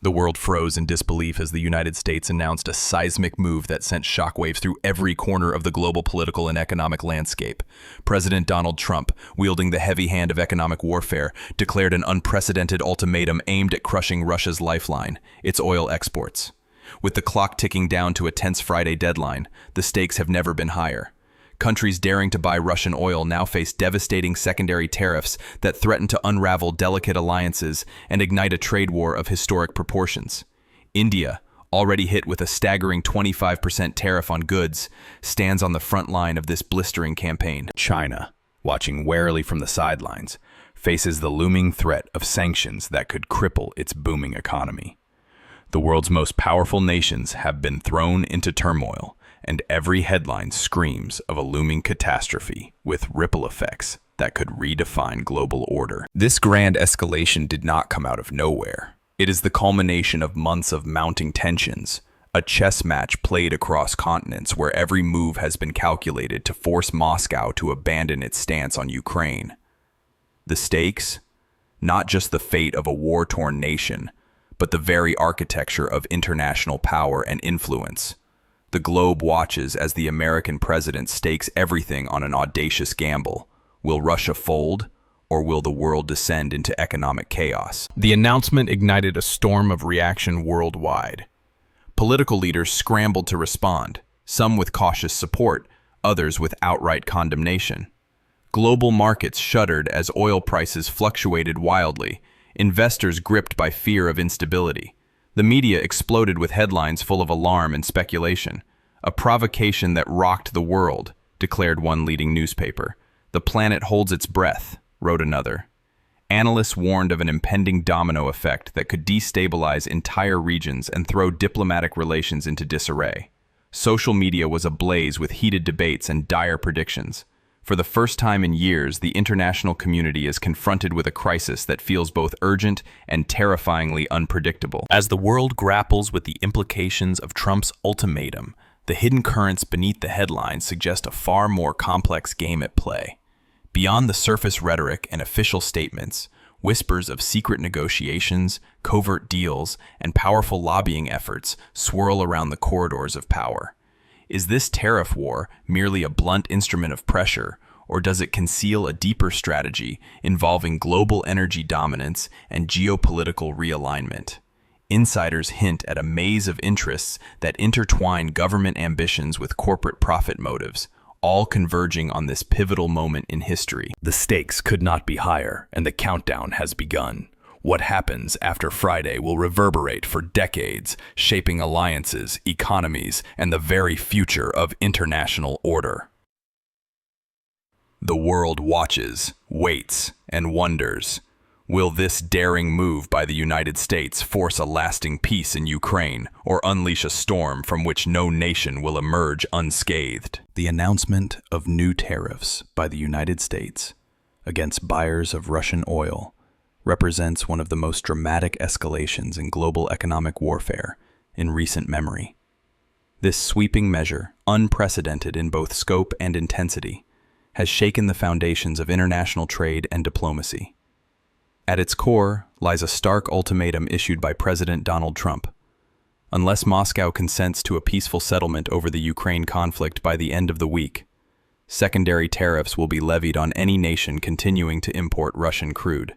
The world froze in disbelief as the United States announced a seismic move that sent shockwaves through every corner of the global political and economic landscape. President Donald Trump, wielding the heavy hand of economic warfare, declared an unprecedented ultimatum aimed at crushing Russia's lifeline, its oil exports. With the clock ticking down to a tense Friday deadline, the stakes have never been higher. Countries daring to buy Russian oil now face devastating secondary tariffs that threaten to unravel delicate alliances and ignite a trade war of historic proportions. India, already hit with a staggering 25% tariff on goods, stands on the front line of this blistering campaign. China, watching warily from the sidelines, faces the looming threat of sanctions that could cripple its booming economy. The world's most powerful nations have been thrown into turmoil, and every headline screams of a looming catastrophe with ripple effects that could redefine global order. This grand escalation did not come out of nowhere. It is the culmination of months of mounting tensions, a chess match played across continents where every move has been calculated to force Moscow to abandon its stance on Ukraine. The stakes? Not just the fate of a war-torn nation, but the very architecture of international power and influence. The globe watches as the American president stakes everything on an audacious gamble. Will Russia fold, or will the world descend into economic chaos? The announcement ignited a storm of reaction worldwide. Political leaders scrambled to respond, some with cautious support, others with outright condemnation. Global markets shuddered as oil prices fluctuated wildly, investors gripped by fear of instability. The media exploded with headlines full of alarm and speculation. A provocation that rocked the world, declared one leading newspaper. The planet holds its breath, wrote another. Analysts warned of an impending domino effect that could destabilize entire regions and throw diplomatic relations into disarray. Social media was ablaze with heated debates and dire predictions. For the first time in years, the international community is confronted with a crisis that feels both urgent and terrifyingly unpredictable. As the world grapples with the implications of Trump's ultimatum, the hidden currents beneath the headlines suggest a far more complex game at play. Beyond the surface rhetoric and official statements, whispers of secret negotiations, covert deals, and powerful lobbying efforts swirl around the corridors of power. Is this tariff war merely a blunt instrument of pressure, or does it conceal a deeper strategy involving global energy dominance and geopolitical realignment? Insiders hint at a maze of interests that intertwine government ambitions with corporate profit motives, all converging on this pivotal moment in history. The stakes could not be higher, and the countdown has begun. What happens after Friday will reverberate for decades, shaping alliances, economies, and the very future of international order. The world watches, waits, and wonders. Will this daring move by the United States force a lasting peace in Ukraine or unleash a storm from which no nation will emerge unscathed? The announcement of new tariffs by the United States against buyers of Russian oil represents one of the most dramatic escalations in global economic warfare in recent memory. This sweeping measure, unprecedented in both scope and intensity, has shaken the foundations of international trade and diplomacy. At its core lies a stark ultimatum issued by President Donald Trump. Unless Moscow consents to a peaceful settlement over the Ukraine conflict by the end of the week, secondary tariffs will be levied on any nation continuing to import Russian crude.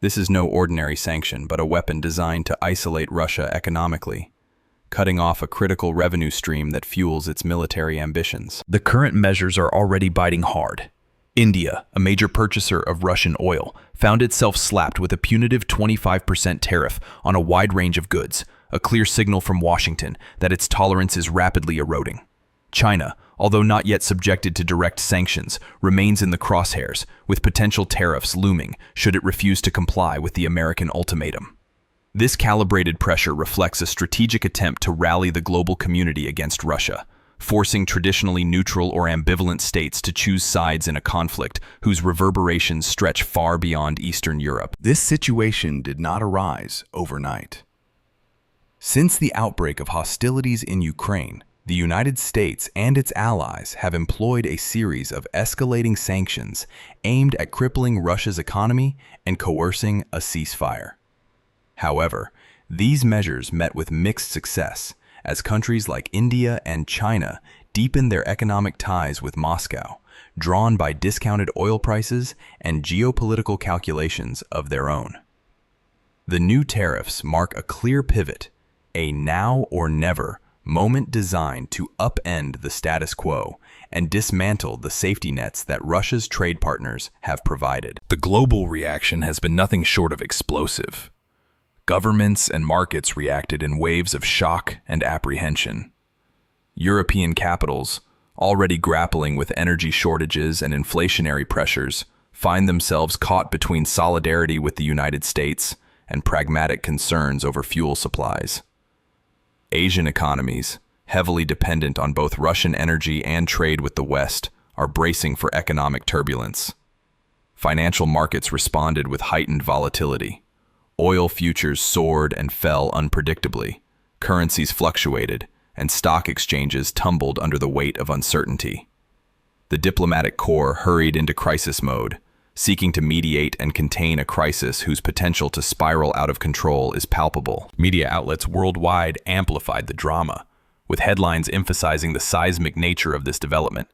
This is no ordinary sanction, but a weapon designed to isolate Russia economically, cutting off a critical revenue stream that fuels its military ambitions. The current measures are already biting hard. India, a major purchaser of Russian oil, found itself slapped with a punitive 25% tariff on a wide range of goods, a clear signal from Washington that its tolerance is rapidly eroding. China, although not yet subjected to direct sanctions, remains in the crosshairs, with potential tariffs looming should it refuse to comply with the American ultimatum. This calibrated pressure reflects a strategic attempt to rally the global community against Russia, forcing traditionally neutral or ambivalent states to choose sides in a conflict whose reverberations stretch far beyond Eastern Europe. This situation did not arise overnight. Since the outbreak of hostilities in Ukraine, the United States and its allies have employed a series of escalating sanctions aimed at crippling Russia's economy and coercing a ceasefire. However, These measures met with mixed success, as countries like India and China deepened their economic ties with Moscow, drawn by discounted oil prices and geopolitical calculations of their own. The new tariffs mark a clear pivot, a now or never moment designed to upend the status quo and dismantle the safety nets that Russia's trade partners have provided. The global reaction has been nothing short of explosive. Governments and markets reacted in waves of shock and apprehension. European capitals, already grappling with energy shortages and inflationary pressures, find themselves caught between solidarity with the United States and pragmatic concerns over fuel supplies. Asian economies, heavily dependent on both Russian energy and trade with the West, are bracing for economic turbulence. Financial markets responded with heightened volatility. Oil futures soared and fell unpredictably, currencies fluctuated, and stock exchanges tumbled under the weight of uncertainty. The diplomatic corps hurried into crisis mode, seeking to mediate and contain a crisis whose potential to spiral out of control is palpable. Media outlets worldwide amplified the drama, with headlines emphasizing the seismic nature of this development.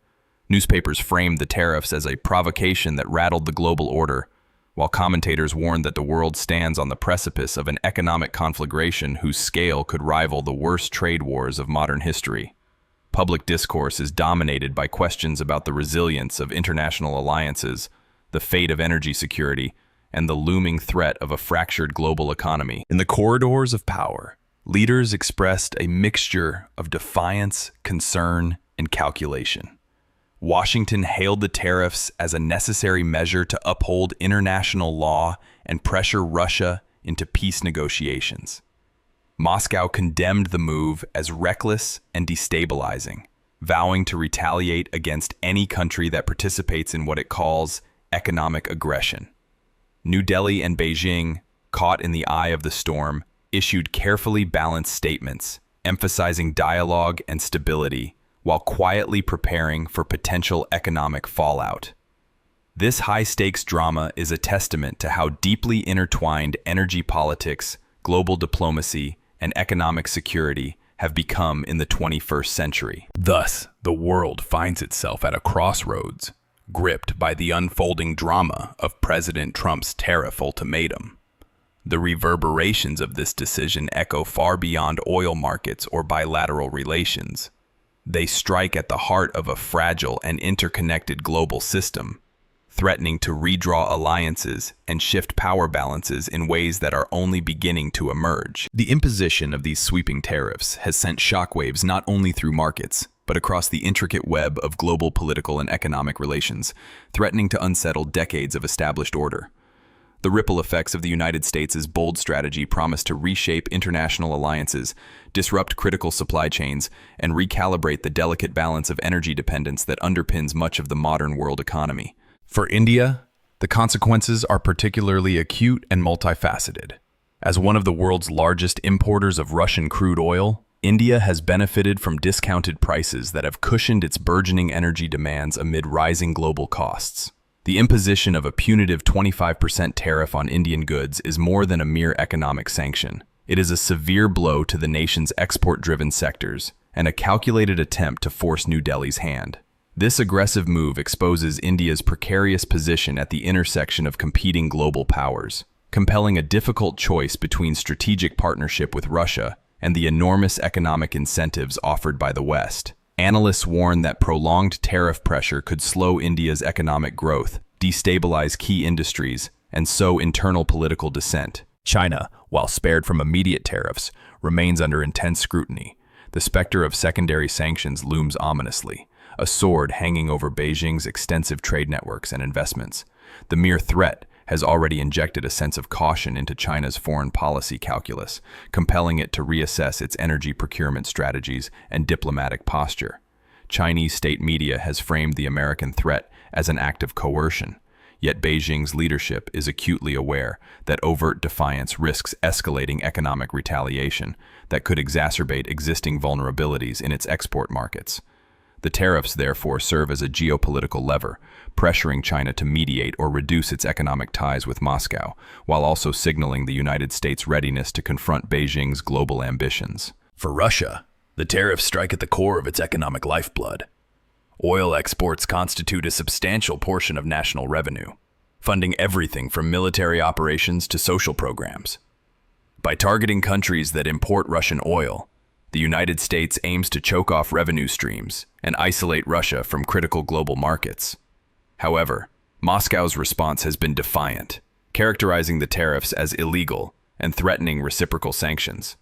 Newspapers framed the tariffs as a provocation that rattled the global order, while commentators warned that the world stands on the precipice of an economic conflagration whose scale could rival the worst trade wars of modern history. Public discourse is dominated by questions about the resilience of international alliances, the fate of energy security, and the looming threat of a fractured global economy. In the corridors of power, leaders expressed a mixture of defiance, concern, and calculation. Washington hailed the tariffs as a necessary measure to uphold international law and pressure Russia into peace negotiations. Moscow condemned the move as reckless and destabilizing, vowing to retaliate against any country that participates in what it calls economic aggression. New Delhi and Beijing, caught in the eye of the storm, issued carefully balanced statements, emphasizing dialogue and stability, while quietly preparing for potential economic fallout. This high-stakes drama is a testament to how deeply intertwined energy politics, global diplomacy, and economic security have become in the 21st century. Thus, the world finds itself at a crossroads, gripped by the unfolding drama of President Trump's tariff ultimatum. The reverberations of this decision echo far beyond oil markets or bilateral relations. They strike at the heart of a fragile and interconnected global system, threatening to redraw alliances and shift power balances in ways that are only beginning to emerge. The imposition of these sweeping tariffs has sent shockwaves not only through markets, but across the intricate web of global political and economic relations, threatening to unsettle decades of established order. The ripple effects of the United States' bold strategy promise to reshape international alliances, disrupt critical supply chains, and recalibrate the delicate balance of energy dependence that underpins much of the modern world economy. For India, the consequences are particularly acute and multifaceted. As one of the world's largest importers of Russian crude oil, India has benefited from discounted prices that have cushioned its burgeoning energy demands amid rising global costs. The imposition of a punitive 25% tariff on Indian goods is more than a mere economic sanction. It is a severe blow to the nation's export-driven sectors and a calculated attempt to force New Delhi's hand. This aggressive move exposes India's precarious position at the intersection of competing global powers, compelling a difficult choice between strategic partnership with Russia and the enormous economic incentives offered by the West. Analysts warn that prolonged tariff pressure could slow India's economic growth, destabilize key industries, and sow internal political dissent. China, while spared from immediate tariffs, remains under intense scrutiny. The specter of secondary sanctions looms ominously, a sword hanging over Beijing's extensive trade networks and investments. The mere threat has already injected a sense of caution into China's foreign policy calculus, compelling it to reassess its energy procurement strategies and diplomatic posture. Chinese state media has framed the American threat as an act of coercion, yet Beijing's leadership is acutely aware that overt defiance risks escalating economic retaliation that could exacerbate existing vulnerabilities in its export markets. The tariffs therefore serve as a geopolitical lever, pressuring China to mediate or reduce its economic ties with Moscow, while also signaling the United States' readiness to confront Beijing's global ambitions. For Russia, the tariffs strike at the core of its economic lifeblood. Oil exports constitute a substantial portion of national revenue, funding everything from military operations to social programs. By targeting countries that import Russian oil, the United States aims to choke off revenue streams and isolate Russia from critical global markets. However, Moscow's response has been defiant, characterizing the tariffs as illegal and threatening reciprocal sanctions.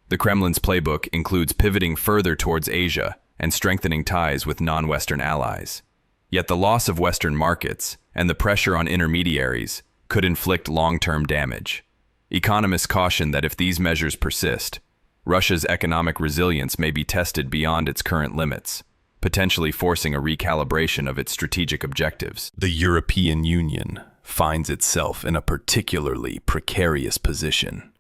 The Kremlin's playbook includes pivoting further towards Asia and strengthening ties with non-Western allies. Yet the loss of Western markets and the pressure on intermediaries could inflict long-term damage. Economists caution that if these measures persist, Russia's economic resilience may be tested beyond its current limits, potentially forcing a recalibration of its strategic objectives. The European Union finds itself in a particularly precarious position.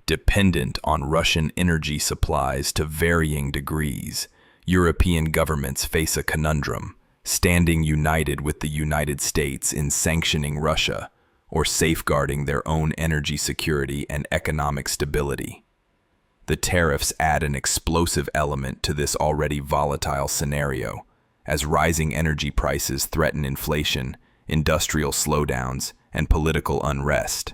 Dependent on Russian energy supplies to varying degrees, European governments face a conundrum, standing united with the United States in sanctioning Russia or safeguarding their own energy security and economic stability. The tariffs add an explosive element to this already volatile scenario, as rising energy prices threaten inflation, industrial slowdowns, and political unrest.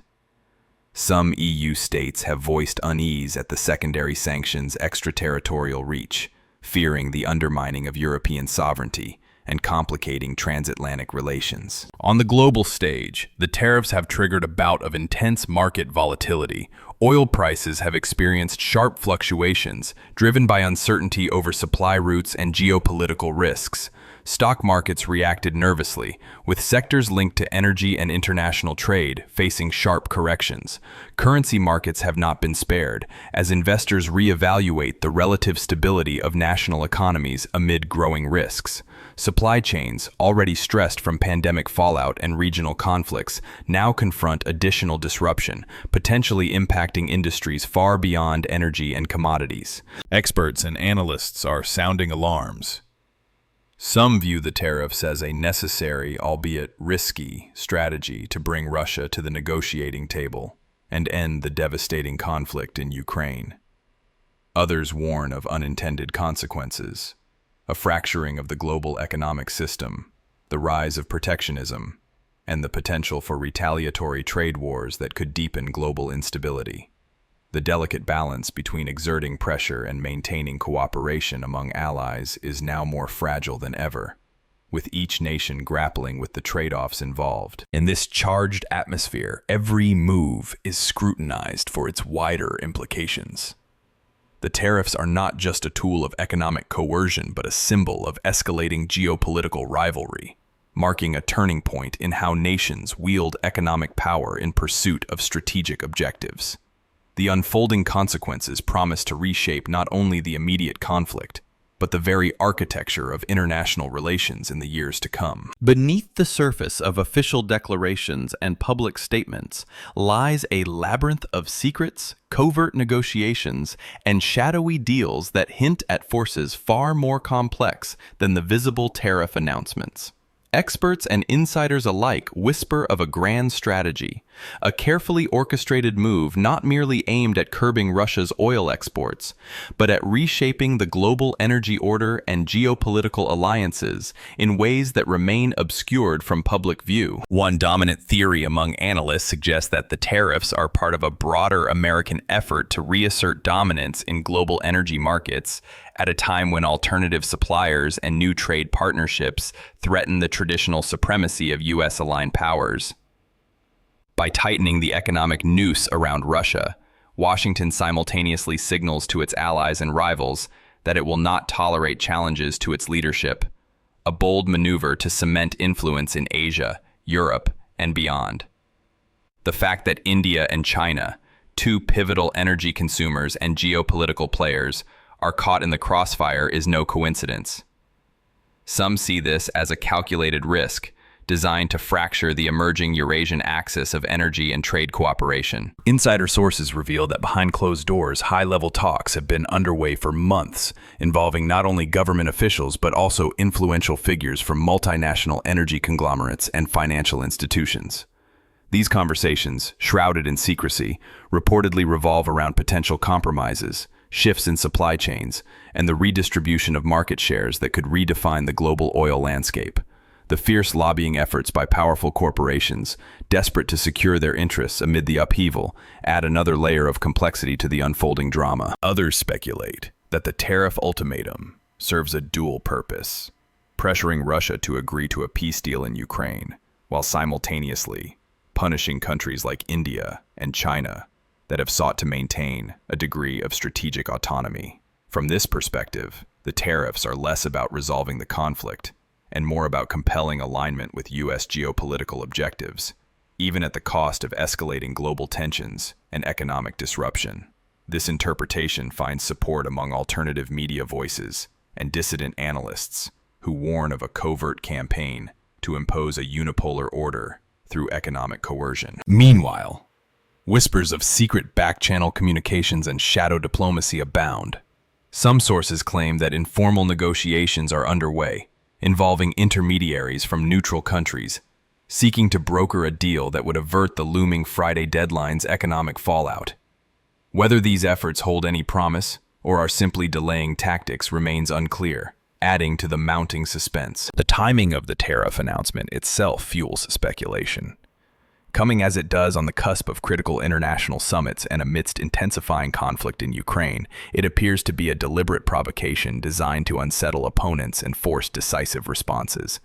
Some EU states have voiced unease at the secondary sanctions' extraterritorial reach, fearing the undermining of European sovereignty and complicating transatlantic relations. On the global stage, the tariffs have triggered a bout of intense market volatility. Oil prices have experienced sharp fluctuations, driven by uncertainty over supply routes and geopolitical risks. Stock markets reacted nervously, with sectors linked to energy and international trade facing sharp corrections. Currency markets have not been spared, as investors reevaluate the relative stability of national economies amid growing risks. Supply chains, already stressed from pandemic fallout and regional conflicts, now confront additional disruption, potentially impacting industries far beyond energy and commodities. Experts and analysts are sounding alarms. Some view the tariffs as a necessary, albeit risky, strategy to bring Russia to the negotiating table and end the devastating conflict in Ukraine. Others warn of unintended consequences, a fracturing of the global economic system, the rise of protectionism, and the potential for retaliatory trade wars that could deepen global instability. The delicate balance between exerting pressure and maintaining cooperation among allies is now more fragile than ever, with each nation grappling with the trade-offs involved. In this charged atmosphere, every move is scrutinized for its wider implications. The tariffs are not just a tool of economic coercion, but a symbol of escalating geopolitical rivalry, marking a turning point in how nations wield economic power in pursuit of strategic objectives. The unfolding consequences promise to reshape not only the immediate conflict, but the very architecture of international relations in the years to come. Beneath the surface of official declarations and public statements lies a labyrinth of secrets, covert negotiations, and shadowy deals that hint at forces far more complex than the visible tariff announcements. Experts and insiders alike whisper of a grand strategy, a carefully orchestrated move not merely aimed at curbing Russia's oil exports, but at reshaping the global energy order and geopolitical alliances in ways that remain obscured from public view. One dominant theory among analysts suggests that the tariffs are part of a broader American effort to reassert dominance in global energy markets at a time when alternative suppliers and new trade partnerships threaten the traditional supremacy of U.S.-aligned powers. By tightening the economic noose around Russia, Washington simultaneously signals to its allies and rivals that it will not tolerate challenges to its leadership, a bold maneuver to cement influence in Asia, Europe, and beyond. The fact that India and China, two pivotal energy consumers and geopolitical players, are caught in the crossfire is no coincidence. Some see this as a calculated risk designed to fracture the emerging Eurasian axis of energy and trade cooperation. Insider sources reveal that behind closed doors, high-level talks have been underway for months, involving not only government officials but also influential figures from multinational energy conglomerates and financial institutions. These conversations, shrouded in secrecy, reportedly revolve around potential compromises, shifts in supply chains, and the redistribution of market shares that could redefine the global oil landscape. The fierce lobbying efforts by powerful corporations, desperate to secure their interests amid the upheaval, add another layer of complexity to the unfolding drama. Others speculate that the tariff ultimatum serves a dual purpose, pressuring Russia to agree to a peace deal in Ukraine, while simultaneously punishing countries like India and China that have sought to maintain a degree of strategic autonomy. From this perspective, the tariffs are less about resolving the conflict and more about compelling alignment with U.S. geopolitical objectives, even at the cost of escalating global tensions and economic disruption. This interpretation finds support among alternative media voices and dissident analysts who warn of a covert campaign to impose a unipolar order through economic coercion. Meanwhile, whispers of secret back-channel communications and shadow diplomacy abound. Some sources claim that informal negotiations are underway, involving intermediaries from neutral countries, seeking to broker a deal that would avert the looming Friday deadline's economic fallout. Whether these efforts hold any promise or are simply delaying tactics remains unclear, adding to the mounting suspense. The timing of the tariff announcement itself fuels speculation. Coming as it does on the cusp of critical international summits and amidst intensifying conflict in Ukraine, it appears to be a deliberate provocation designed to unsettle opponents and force decisive responses.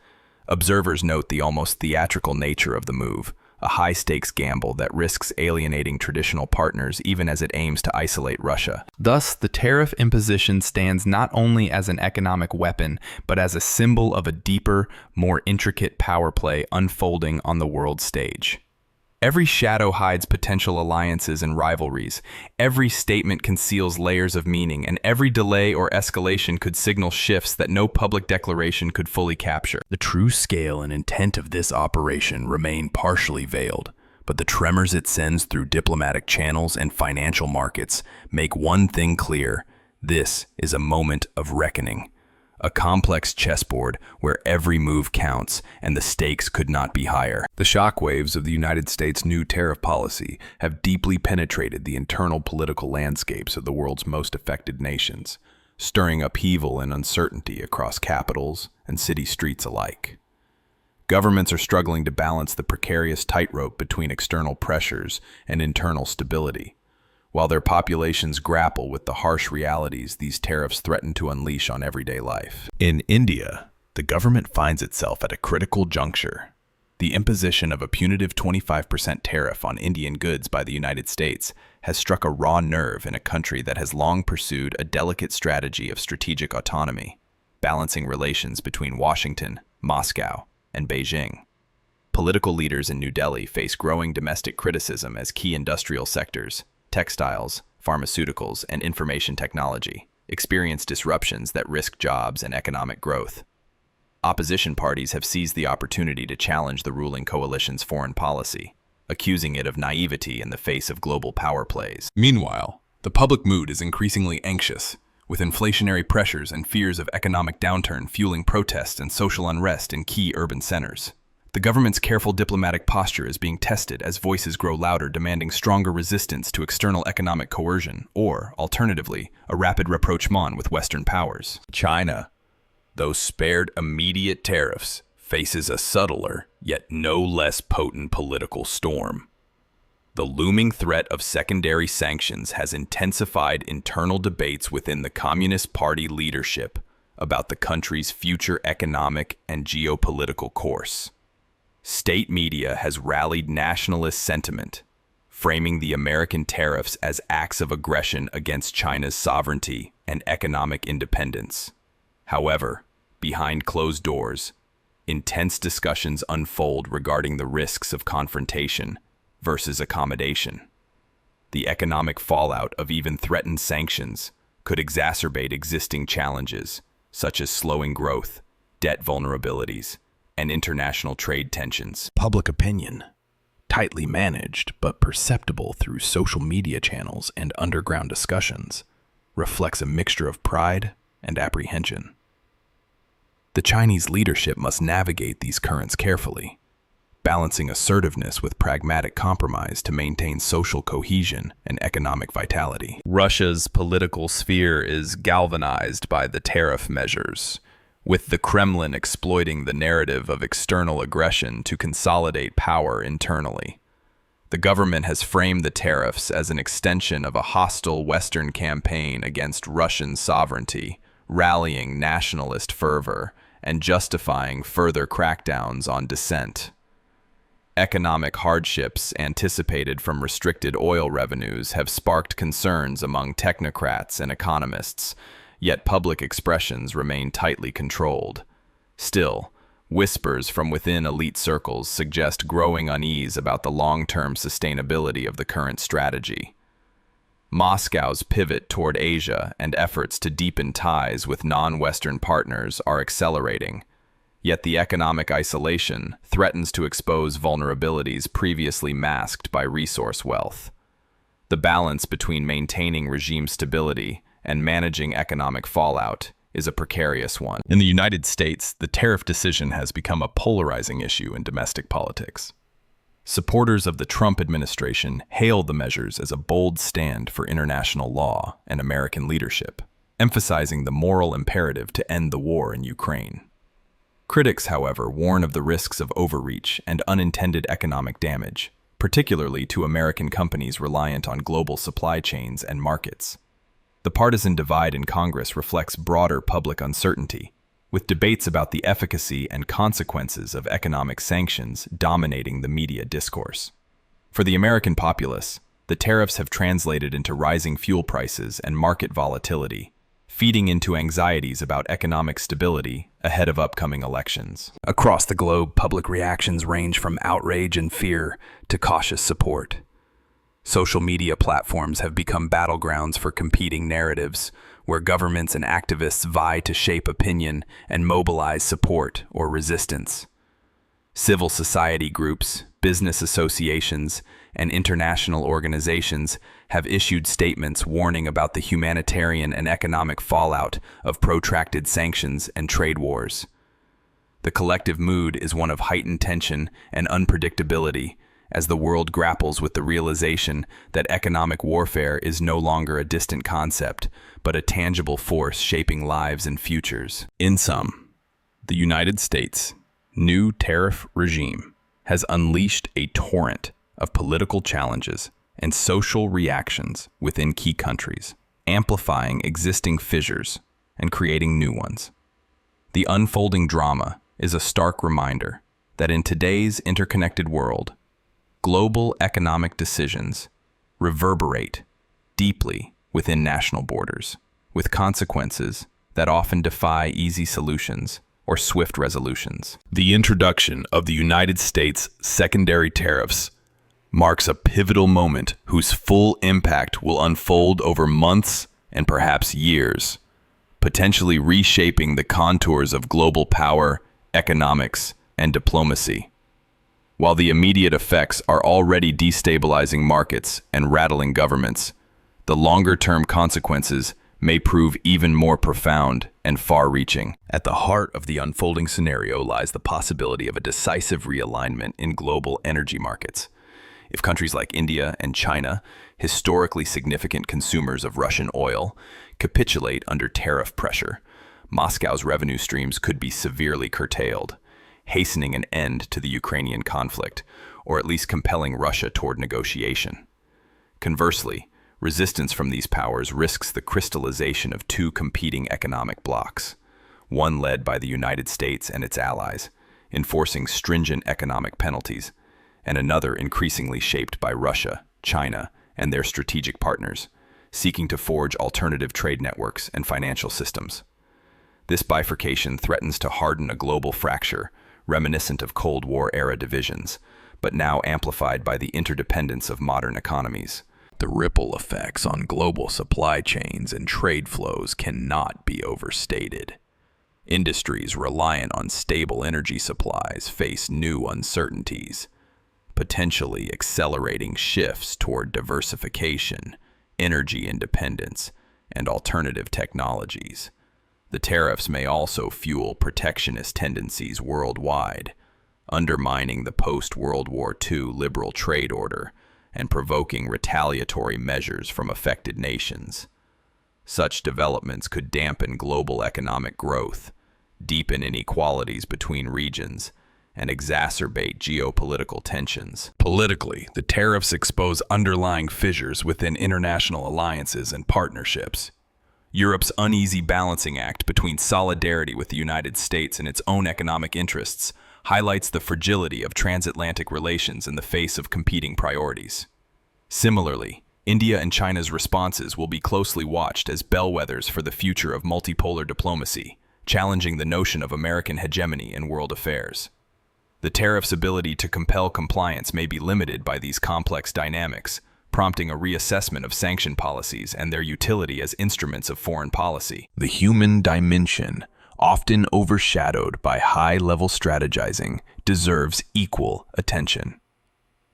Observers note the almost theatrical nature of the move, a high-stakes gamble that risks alienating traditional partners even as it aims to isolate Russia. Thus, the tariff imposition stands not only as an economic weapon, but as a symbol of a deeper, more intricate power play unfolding on the world stage. Every shadow hides potential alliances and rivalries. Every statement conceals layers of meaning, and every delay or escalation could signal shifts that no public declaration could fully capture. The true scale and intent of this operation remain partially veiled, but the tremors it sends through diplomatic channels and financial markets make one thing clear: this is a moment of reckoning. A complex chessboard where every move counts and the stakes could not be higher. The shockwaves of the United States' new tariff policy have deeply penetrated the internal political landscapes of the world's most affected nations, stirring upheaval and uncertainty across capitals and city streets alike. Governments are struggling to balance the precarious tightrope between external pressures and internal stability, while their populations grapple with the harsh realities these tariffs threaten to unleash on everyday life. In India, the government finds itself at a critical juncture. The imposition of a punitive 25% tariff on Indian goods by the United States has struck a raw nerve in a country that has long pursued a delicate strategy of strategic autonomy, balancing relations between Washington, Moscow, and Beijing. Political leaders in New Delhi face growing domestic criticism as key industrial sectors, textiles, pharmaceuticals, and information technology, experience disruptions that risk jobs and economic growth. Opposition parties have seized the opportunity to challenge the ruling coalition's foreign policy, accusing it of naivety in the face of global power plays. Meanwhile, the public mood is increasingly anxious, with inflationary pressures and fears of economic downturn fueling protests and social unrest in key urban centers. The government's careful diplomatic posture is being tested as voices grow louder demanding stronger resistance to external economic coercion or, alternatively, a rapid rapprochement with Western powers. China, though spared immediate tariffs, faces a subtler, yet no less potent political storm. The looming threat of secondary sanctions has intensified internal debates within the Communist Party leadership about the country's future economic and geopolitical course. State media has rallied nationalist sentiment, framing the American tariffs as acts of aggression against China's sovereignty and economic independence. However, behind closed doors, intense discussions unfold regarding the risks of confrontation versus accommodation. The economic fallout of even threatened sanctions could exacerbate existing challenges, such as slowing growth, debt vulnerabilities, and international trade tensions. Public opinion, tightly managed but perceptible through social media channels and underground discussions, reflects a mixture of pride and apprehension. The Chinese leadership must navigate these currents carefully, balancing assertiveness with pragmatic compromise to maintain social cohesion and economic vitality. Russia's political sphere is galvanized by the tariff measures, with the Kremlin exploiting the narrative of external aggression to consolidate power internally. The government has framed the tariffs as an extension of a hostile Western campaign against Russian sovereignty, rallying nationalist fervor and justifying further crackdowns on dissent. Economic hardships anticipated from restricted oil revenues have sparked concerns among technocrats and economists, yet public expressions remain tightly controlled. Still, whispers from within elite circles suggest growing unease about the long-term sustainability of the current strategy. Moscow's pivot toward Asia and efforts to deepen ties with non-Western partners are accelerating, yet the economic isolation threatens to expose vulnerabilities previously masked by resource wealth. The balance between maintaining regime stability and managing economic fallout is a precarious one. In the United States, the tariff decision has become a polarizing issue in domestic politics. Supporters of the Trump administration hail the measures as a bold stand for international law and American leadership, emphasizing the moral imperative to end the war in Ukraine. Critics, however, warn of the risks of overreach and unintended economic damage, particularly to American companies reliant on global supply chains and markets. The partisan divide in Congress reflects broader public uncertainty, with debates about the efficacy and consequences of economic sanctions dominating the media discourse. For the American populace, the tariffs have translated into rising fuel prices and market volatility, feeding into anxieties about economic stability ahead of upcoming elections. Across the globe, public reactions range from outrage and fear to cautious support. Social media platforms have become battlegrounds for competing narratives, where governments and activists vie to shape opinion and mobilize support or resistance. Civil society groups, business associations, and international organizations have issued statements warning about the humanitarian and economic fallout of protracted sanctions and trade wars. The collective mood is one of heightened tension and unpredictability as the world grapples with the realization that economic warfare is no longer a distant concept, but a tangible force shaping lives and futures. In sum, the United States' new tariff regime has unleashed a torrent of political challenges and social reactions within key countries, amplifying existing fissures and creating new ones. The unfolding drama is a stark reminder that in today's interconnected world, global economic decisions reverberate deeply within national borders, with consequences that often defy easy solutions or swift resolutions. The introduction of the United States' secondary tariffs marks a pivotal moment whose full impact will unfold over months and perhaps years, potentially reshaping the contours of global power, economics, and diplomacy. While the immediate effects are already destabilizing markets and rattling governments, the longer-term consequences may prove even more profound and far-reaching. At the heart of the unfolding scenario lies the possibility of a decisive realignment in global energy markets. If countries like India and China, historically significant consumers of Russian oil, capitulate under tariff pressure, Moscow's revenue streams could be severely curtailed, hastening an end to the Ukrainian conflict, or at least compelling Russia toward negotiation. Conversely, resistance from these powers risks the crystallization of two competing economic blocs, one led by the United States and its allies, enforcing stringent economic penalties, and another increasingly shaped by Russia, China, and their strategic partners, seeking to forge alternative trade networks and financial systems. This bifurcation threatens to harden a global fracture, reminiscent of Cold War-era divisions, but now amplified by the interdependence of modern economies. The ripple effects on global supply chains and trade flows cannot be overstated. Industries reliant on stable energy supplies face new uncertainties, potentially accelerating shifts toward diversification, energy independence, and alternative technologies. The tariffs may also fuel protectionist tendencies worldwide, undermining the post-World War II liberal trade order and provoking retaliatory measures from affected nations. Such developments could dampen global economic growth, deepen inequalities between regions, and exacerbate geopolitical tensions. Politically, the tariffs expose underlying fissures within international alliances and partnerships. Europe's uneasy balancing act between solidarity with the United States and its own economic interests highlights the fragility of transatlantic relations in the face of competing priorities. Similarly, India and China's responses will be closely watched as bellwethers for the future of multipolar diplomacy, challenging the notion of American hegemony in world affairs. The tariff's ability to compel compliance may be limited by these complex dynamics, prompting a reassessment of sanction policies and their utility as instruments of foreign policy. The human dimension, often overshadowed by high-level strategizing, deserves equal attention.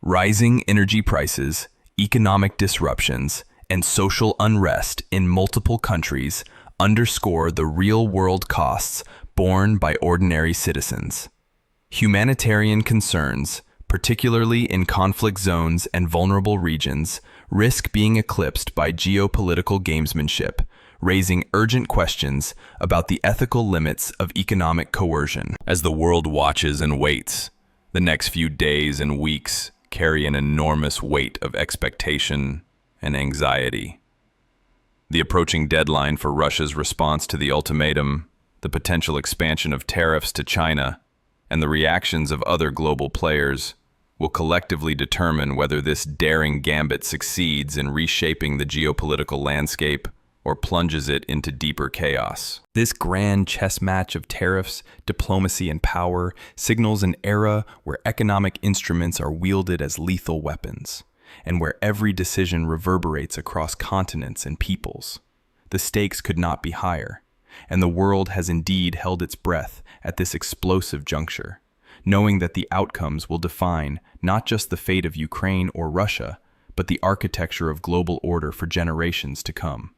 Rising energy prices, economic disruptions, and social unrest in multiple countries underscore the real-world costs borne by ordinary citizens. Humanitarian concerns, particularly in conflict zones and vulnerable regions, risk being eclipsed by geopolitical gamesmanship, raising urgent questions about the ethical limits of economic coercion. As the world watches and waits, the next few days and weeks carry an enormous weight of expectation and anxiety. The approaching deadline for Russia's response to the ultimatum, the potential expansion of tariffs to China, and the reactions of other global players will collectively determine whether this daring gambit succeeds in reshaping the geopolitical landscape or plunges it into deeper chaos. This grand chess match of tariffs, diplomacy, and power signals an era where economic instruments are wielded as lethal weapons, and where every decision reverberates across continents and peoples. The stakes could not be higher, and the world has indeed held its breath at this explosive juncture, knowing that the outcomes will define not just the fate of Ukraine or Russia, but the architecture of global order for generations to come.